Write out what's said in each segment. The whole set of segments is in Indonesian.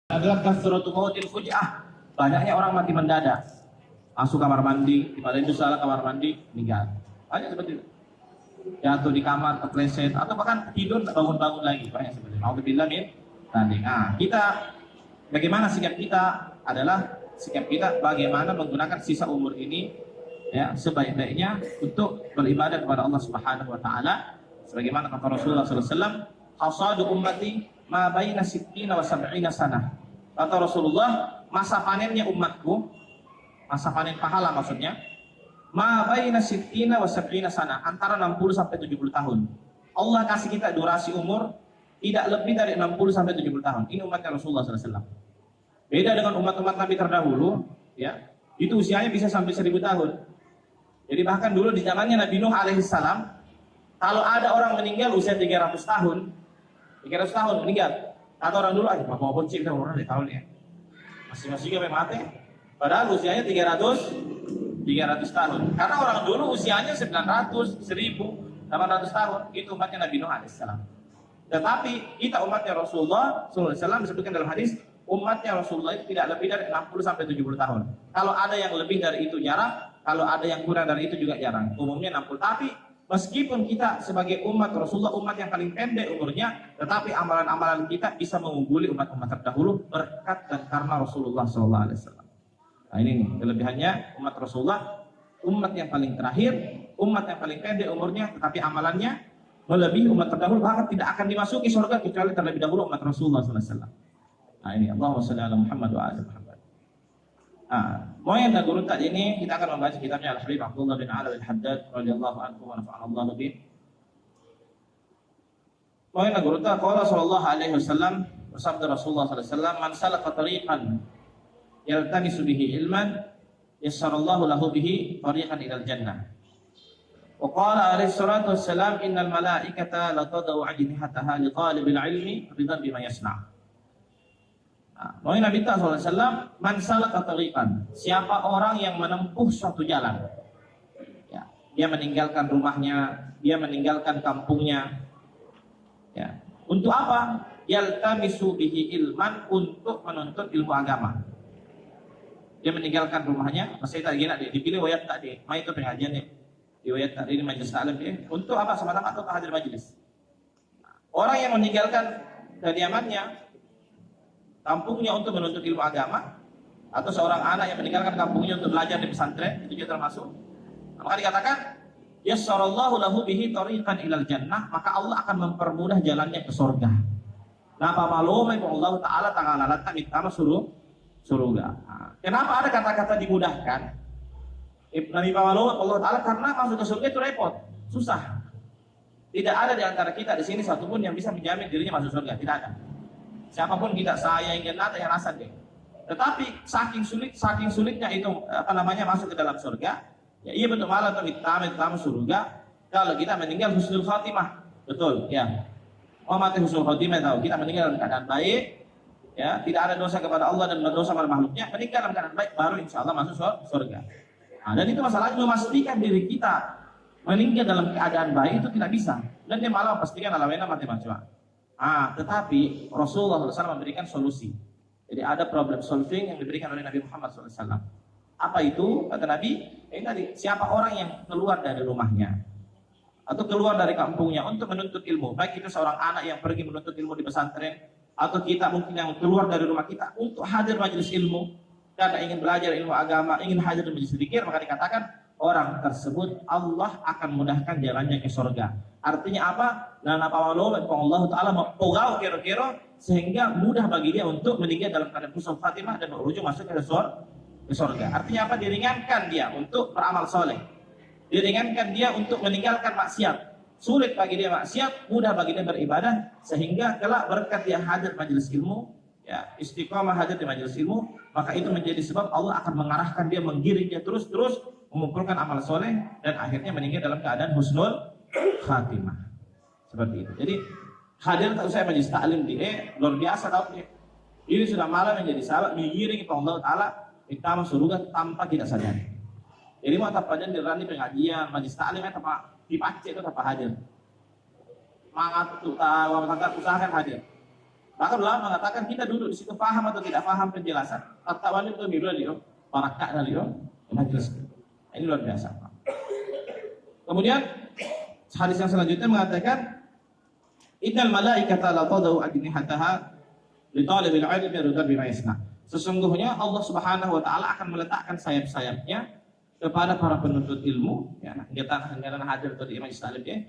adalah kasratu mautil fuji'ah. Banyaknya orang mati mendadak. Masuk kamar mandi, pada itu salah kamar mandi, meninggal. Banyak seperti itu. Jatuh di kamar, terpleset, atau bahkan tidur bangun-bangun lagi. Banyak seperti itu. Alhamdulillah min tanding. Nah, kita bagaimana sikap kita adalah sikap kita bagaimana menggunakan sisa umur ini ya sebaik-baiknya untuk beribadah kepada Allah Subhanahu wa taala sebagaimana kata Rasulullah sallallahu alaihi wasallam, "Hasadu ummati ma baina sittina wa sab'ina sanah." Kata Rasulullah, masa panennya umatku, masa panen pahala maksudnya, ma baina sittina wa sab'ina sanah, antara 60 sampai 70 tahun. Allah kasih kita durasi umur tidak lebih dari 60 sampai 70 tahun. Ini umatnya Rasulullah sallallahu alaihi wasallam. Beda dengan umat-umat Nabi terdahulu, ya. Itu usianya bisa sampai 1000 tahun. Jadi bahkan dulu di zamannya Nabi Nuh alaihissalam, kalau ada orang meninggal usia 300 tahun, 300 tahun meninggal, kata orang dulu, aja mau bonceng kita orang di tahun ya, masing-masing sampai mati. Padahal usianya 300 tahun. Karena orang dulu usianya 900, 1800 tahun, itu umatnya Nabi Nuh alaihissalam. Tetapi kita umatnya Rasulullah sallallahu alaihi wasallam disebutkan dalam hadis, umatnya Rasulullah itu tidak lebih dari 60 sampai 70 tahun. Kalau ada yang lebih dari itu jarang, kalau ada yang kurang dari itu juga jarang. Umumnya 60. Tapi meskipun kita sebagai umat Rasulullah, umat yang paling pendek umurnya, tetapi amalan-amalan kita bisa mengungguli umat-umat terdahulu berkat dan karena Rasulullah sallallahu alaihi wasallam. Nah ini nih kelebihannya umat Rasulullah, umat yang paling terakhir, umat yang paling pendek umurnya, tetapi amalannya melebihi umat terdahulu, bahkan tidak akan dimasuki surga kecuali terlebih dahulu umat Rasulullah sallallahu alaihi wasallam. Nah ini Allahumma shalli ala Muhammad wa ala Muhammad. Mau yang tak gurun tadi ini kita akan membaca kitabnya Al-Habib Abdullah bin Ala Al-Haddad radhiyallahu anhu wa nafa'anallahu bih. Mau yang tak gurun tadi qala sallallahu alaihi wasallam, bersabda Rasulullah sallallahu alaihi wasallam, man salaka tariqan yaltamisu bihi ilman yassarallahu lahu bihi tariqan ilal jannah. Wa qala alaihi salatu wassalam, innal malaikata la tadau ajnihataha li talibil ilmi ridan bima yasna'. Nabi Nabi SAW, man salaka tariqan, siapa orang yang menempuh suatu jalan, ya, dia meninggalkan rumahnya, dia meninggalkan kampungnya, ya, untuk apa? Yaltamisu bihi ilman, untuk menuntut ilmu agama. Dia meninggalkan rumahnya, masih tadi nak dipilih wayat tadi, mai itu pengajian nih, di wayat tadi ini majelis taklim dia, untuk apa? Semata-mata untuk hadir majelis. Orang yang meninggalkan kediamannya, kampungnya untuk menuntut ilmu agama, atau seorang anak yang meninggalkan kampungnya untuk belajar di pesantren, itu juga termasuk. Maka dikatakan yassarallahu lahu bihi tariqan ilal jannah, maka Allah akan mempermudah jalannya ke surga. Napa malum Allah taala ta'ala mitama surga. Kenapa ada kata-kata dimudahkan? Nabi malum Allah taala karena masuk ke surga itu repot, susah. Tidak ada di antara kita di sini satupun yang bisa menjamin dirinya masuk surga, tidak ada. Siapapun kita, saya ingin ada yang rasa deh. Tetapi saking sulitnya itu masuk ke dalam surga. Ya iya betul, malah tamu surga kalau kita meninggal husnul khatimah. Betul, ya. Mati husnul khatimah tahu kita meninggal dalam keadaan baik, ya, tidak ada dosa kepada Allah dan berdosa pada makhluknya, meninggal dalam keadaan baik baru insyaallah masuk surga. Nah, dan itu masalahnya memastikan diri kita meninggal dalam keadaan baik itu tidak bisa. Dan dia malah memastikan alawena mati macam. Tetapi Rasulullah SAW memberikan solusi. Jadi ada problem solving yang diberikan oleh Nabi Muhammad SAW. Apa itu? Kata Nabi, ini tadi, siapa orang yang keluar dari rumahnya atau keluar dari kampungnya untuk menuntut ilmu, baik itu seorang anak yang pergi menuntut ilmu di pesantren, atau kita mungkin yang keluar dari rumah kita untuk hadir majelis ilmu, karena ingin belajar ilmu agama, ingin hadir di majelis zikir, maka dikatakan orang tersebut Allah akan mudahkan jalannya ke surga. Artinya apa? Dan apa Allah Taala mempogau kira-kira sehingga mudah bagi dia untuk meninggal dalam keadaan husnul khatimah dan berujung masuk ke surga. Artinya apa? Diringankan dia untuk beramal soleh, diringankan dia untuk meninggalkan maksiat. Sulit bagi dia maksiat, mudah bagi dia beribadah, sehingga kelak berkat dia hadir majelis ilmu, ya, istiqamah hadir di majelis ilmu, maka itu menjadi sebab Allah akan mengarahkan dia, menggiring dia terus mengumpulkan amal soleh dan akhirnya meninggal dalam keadaan husnul khatimah. Seperti itu. Jadi hadir tak usah majelis taklim di luar biasa tau dia. Ini sudah malah menjadi sahabat mengiringi Allah Taala kita surga tanpa kita sadari. Jadi mau apa aja dirani pengajian majelis taklim itu apa dipakai itu apa hadir. Mangat tuh usahakan hadir. Bahkan ulama mengatakan kita duduk di situ paham atau tidak paham penjelasan. At-tawali itu biru dia, para kak dari majelis. Ini luar biasa. Kemudian hadis yang selanjutnya mengatakan innal malaikata la tadau ajnihataha li talibil ilmi ridwan bima yasna. Sesungguhnya Allah Subhanahu wa taala akan meletakkan sayap-sayapnya kepada para penuntut ilmu, ya, kita akan hadir tadi Imam Salim ya.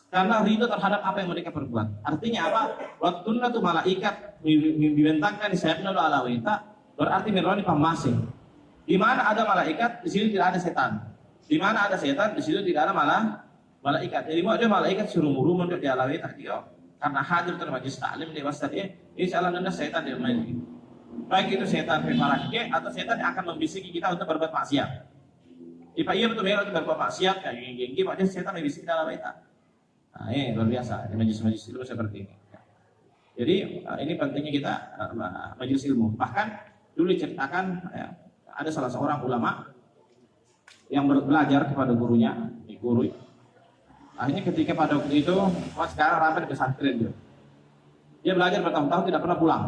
Karena ridho terhadap apa yang mereka perbuat. Artinya apa? Waktu itu malaikat dibentangkan di sayapnya oleh alawita, berarti mirwani pamasing. Di mana ada malaikat, di sini tidak ada setan. Di mana ada setan, di situ tidak ada malaikat. Jadi mau ada malaikat suruh muruh untuk dialawita dia. Karena hadir di majlis taklim dewasa dia, insyaallah ada setan di rumah ini. Baik itu setan pemarake atau setan yang akan membisiki kita untuk berbuat maksiat. Jika ia betul-betul untuk berbuat maksiat, kayak gini, makanya setan membisiki dalam alawita. Nah, ini luar biasa di majelis-majelis ilmu seperti ini. Jadi ini pentingnya kita majelis ilmu. Bahkan dulu diceritakan ya, ada salah seorang ulama yang belajar kepada gurunya, guru. Akhirnya ketika pada waktu itu, sekarang rapat di pesantren dia. Dia belajar bertahun-tahun tidak pernah pulang,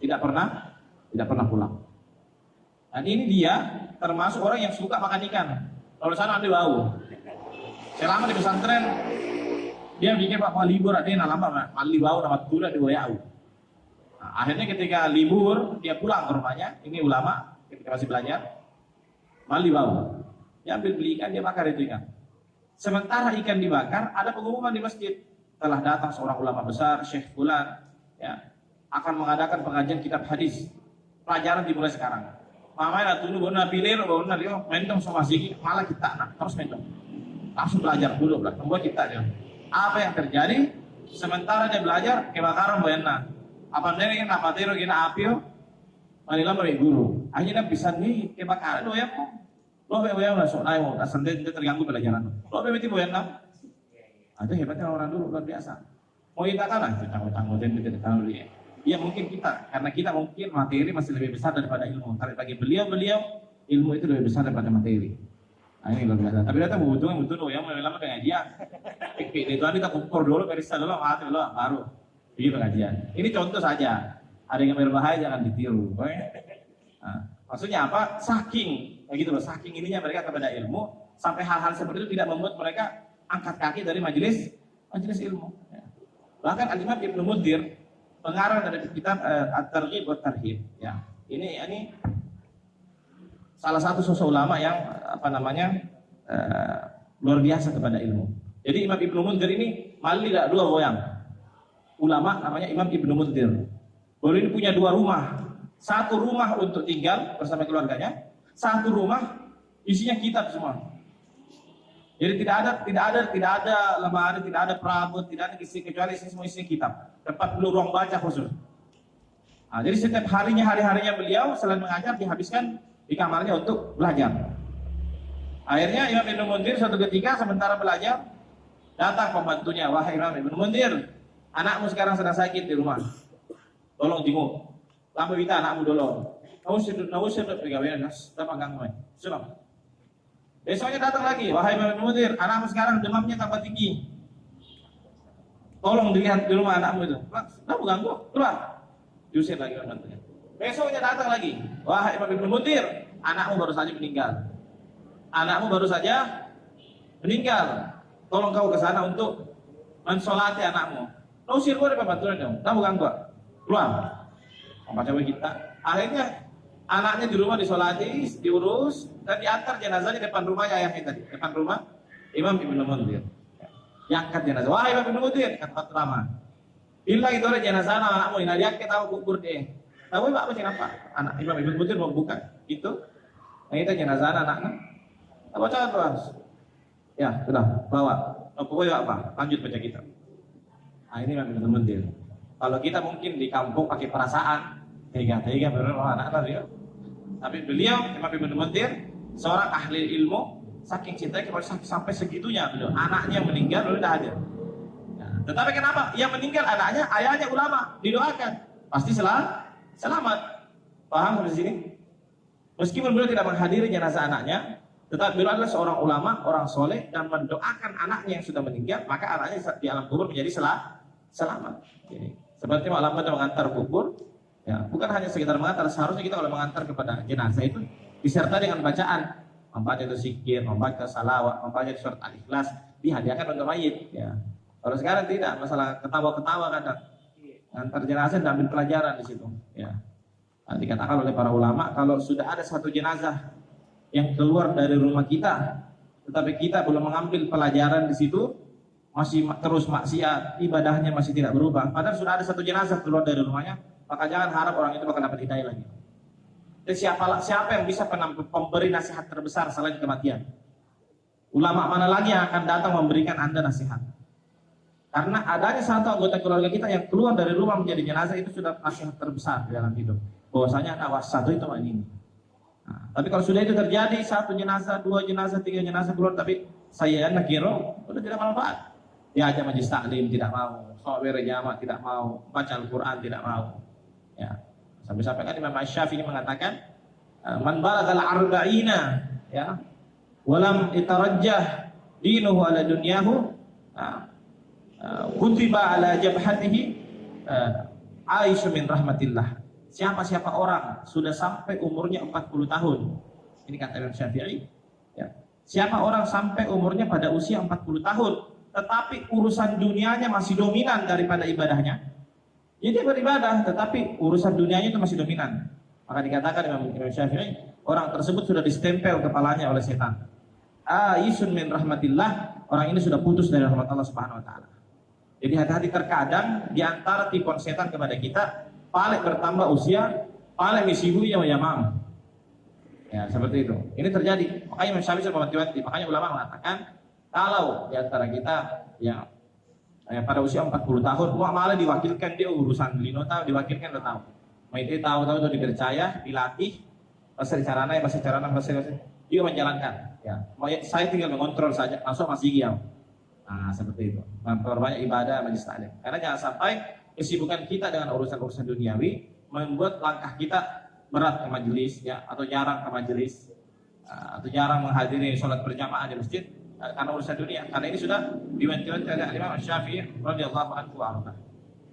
tidak pernah pulang. Dan ini dia termasuk orang yang suka makan ikan. Kalau sana ada bau. Selama di pesantren dia bikin pak libur ada yang lama mali bau nama tula di wayau. Nah, akhirnya ketika libur dia pulang ke rumahnya. Ini ulama ketika masih belajar mali bau. Dia ambil beli ikan, dia bakar itu ikan. Sementara ikan dibakar, ada pengumuman di masjid. Telah datang seorang ulama besar, Syekh Fulan, ya, akan mengadakan pengajian kitab hadis. Pelajaran dimulai sekarang. Mamanya tunggu benar pilir, benar dia mendong sama sih, malah kita harus mendong. Langsung belajar dulu lah, membuat kita dia. Apa yang terjadi? Sementara dia belajar kebakaran bayana. Apa dia ingin apa tero gina apio? Manila bagi guru. Akhirnya bisa nih kebakaran lo ya kok. Lo bayang lah soalnya mau asal dia terganggu pelajaran. Lo beti bayana. Ada hebatnya orang dulu luar biasa. Mau kita kalah, tanggung dan tidak tahu dia. Ya mungkin kita, karena kita mungkin materi masih lebih besar daripada ilmu. Tapi bagi beliau ilmu itu lebih besar daripada materi. Nah, ini luar biasa. Tapi kita butuh yang lama pengajian. Itu kita ukur dulu, periksa dulu, mati dulu, baru pergi pengajian. Ini contoh saja. Ada yang berbahaya jangan ditiru. Nah, maksudnya apa? Saking, begitu loh. Saking ininya mereka kepada ilmu sampai hal-hal seperti itu tidak membuat mereka angkat kaki dari majelis ilmu. Ya. Bahkan Al-Imam Ibnu Munzir, pengarang dari kitab At-Targhib wa Tarhib. Ya, ini salah satu sosok ulama yang luar biasa kepada ilmu. Jadi Imam Ibnu Munzir ini mali tidak dua goyang. Ulama namanya Imam Ibnu Munzir. Beliau ini punya dua rumah. Satu rumah untuk tinggal bersama keluarganya, satu rumah isinya kitab semua. Jadi tidak ada lemari, tidak ada perabot, tidak ada isi kecuali semua isinya kitab. Tempat beliau ruang baca khusus. Nah, jadi setiap hari-harinya beliau selain mengajar dihabiskan di kamarnya untuk belajar. Akhirnya Imam Ibnu Munzir suatu ketika sementara belajar datang pembantunya, wahai Imam Ibnu Munzir, anakmu sekarang sedang sakit di rumah, tolong jenguk. Lama kita anakmu dulu. Nawusir pegawai nas, tak panggang main. Sudah. Besoknya datang lagi, wahai Imam Ibnu Munzir, anakmu sekarang demamnya tambah tinggi. Tolong dilihat di rumah anakmu itu. Kamu ganggu, keluar. Diusir lagi pembantunya. Besoknya datang lagi, wahai Imam Ibnu Munzir, anakmu baru saja meninggal. Tolong kau ke sana untuk mensolati anakmu. Usir gua dari pembantunya dong. Kamu ganggu, keluar. Macam kita. Akhirnya anaknya di rumah disolati, diurus, dan diantar jenazahnya depan rumahnya ayahnya tadi, depan rumah Imam Ibnu Munzir. Diangkat jenazah. Wahai Imam Ibnu Munzir, kata Rama. Bila itu ada jenazah anakmu, ini dia kita kubur deh. Tahu apa kenapa? Anak Imam Ibnu Munzir mau buka. Itu. Nah, itu jenazah anaknya. Apa cara ya, sudah bawa. Pokoknya apa? Lanjut baca kitab. Nah, ini Imam Ibnu Munzir. Kalau kita mungkin di kampung pakai perasaan, tega benar anak-anak dia. Tapi beliau Imam Ibnu Munzir seorang ahli ilmu, saking cintanya kepada sampai segitunya beliau. Anaknya meninggal beliau dah ada. Nah, tetapi kenapa? Yang meninggal anaknya, ayahnya ulama, didoakan. Pasti selamat. Paham sampai sini? Meskipun beliau tidak menghadiri jenazah anaknya, tetapi beliau adalah seorang ulama, orang soleh dan mendoakan anaknya yang sudah meninggal, maka anaknya di alam kubur menjadi selamat. Jadi, Seperti malam pada mengantar kubur, ya, bukan hanya sekedar mengantar, seharusnya kita kalau mengantar kepada jenazah itu disertai dengan bacaan, membaca itu zikir, membaca salawat, membaca surat Al-Ikhlas, dihadiahkan untuk mayit. Ya. Kalau sekarang tidak, masalah ketawa-ketawa kadang. Antar jenazah dan ambil pelajaran di situ. Ya. Nah, dikatakan oleh para ulama, kalau sudah ada satu jenazah yang keluar dari rumah kita, tetapi kita belum mengambil pelajaran di situ, masih terus maksiat, ibadahnya masih tidak berubah. Padahal sudah ada satu jenazah keluar dari rumahnya, maka jangan harap orang itu bakal dapat hidayah lagi. Dan siapa yang bisa memberi nasihat terbesar selain kematian? Ulama mana lagi yang akan datang memberikan Anda nasihat? Karena adanya satu anggota keluarga kita yang keluar dari rumah menjadi jenazah, itu sudah nasihat terbesar di dalam hidup. Bahwasanya awas satu itu ini. Nah, tapi kalau sudah itu terjadi, satu jenazah, dua jenazah, tiga jenazah keluar, tapi saya nakiro, udah tidak manfaat. Diajak majlis taklim tidak mau, sholat berjamaah tidak mau, baca Al-Quran tidak mau. Ya. Sampai-sampai kan Imam Syafi'i mengatakan, man balagal arba'ina, ya, walam itarajjah dinuhu ala dunyahu, kutiba ala jabhatihi aisyu min rahmatillah. Siapa orang sudah sampai umurnya 40 tahun, ini kata Imam Syafi'i, ya. Siapa orang sampai umurnya pada usia 40 tahun, tetapi urusan dunianya masih dominan daripada ibadahnya. Jadi beribadah, tetapi urusan dunianya itu masih dominan. Maka dikatakan Imam Syafi'i, orang tersebut sudah distempel kepalanya oleh setan. Aisun min rahmatillah, orang ini sudah putus dari rahmat Allah Subhanahu wa taala. Jadi hati-hati, terkadang di antara tipuan setan kepada kita, paling bertambah usia, paling misibu ya yamam. Ya, seperti itu. Ini terjadi. Makanya Imam Syafi'i sudah mewanti-wanti. Makanya ulama mengatakan, kalau di antara kita yang pada usia 40 tahun, malah diwakilkan dia urusan lino tahu, diwakilkan udah tahu. Itu tahu-tahu itu dipercaya, dilatih, pasal carana dia menjalankan. Ya, saya tinggal mengontrol saja, langsung masih giam. Nah, seperti itu. Memperbanyak ibadah majlis taklim. Karena jangan sampai kesibukan kita dengan urusan-urusan duniawi membuat langkah kita berat ke majelis, ya, atau jarang ke majelis, atau jarang menghadiri sholat berjamaah di masjid. Karena urusan dunia, karena ini sudah diwanti-wanti oleh Imam Syafi'i radhiyallahu anhu arba.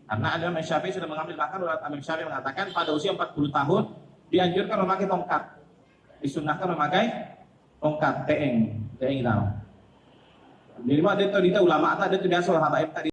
Karena Imam Syafi'i sudah mengambil, bahkan Imam Syafi'i mengatakan pada usia 40 tahun dianjurkan memakai tongkat, disunnahkan memakai tongkat teeng tahu. Jadi mak dia ulama tak dia biasa habaib tak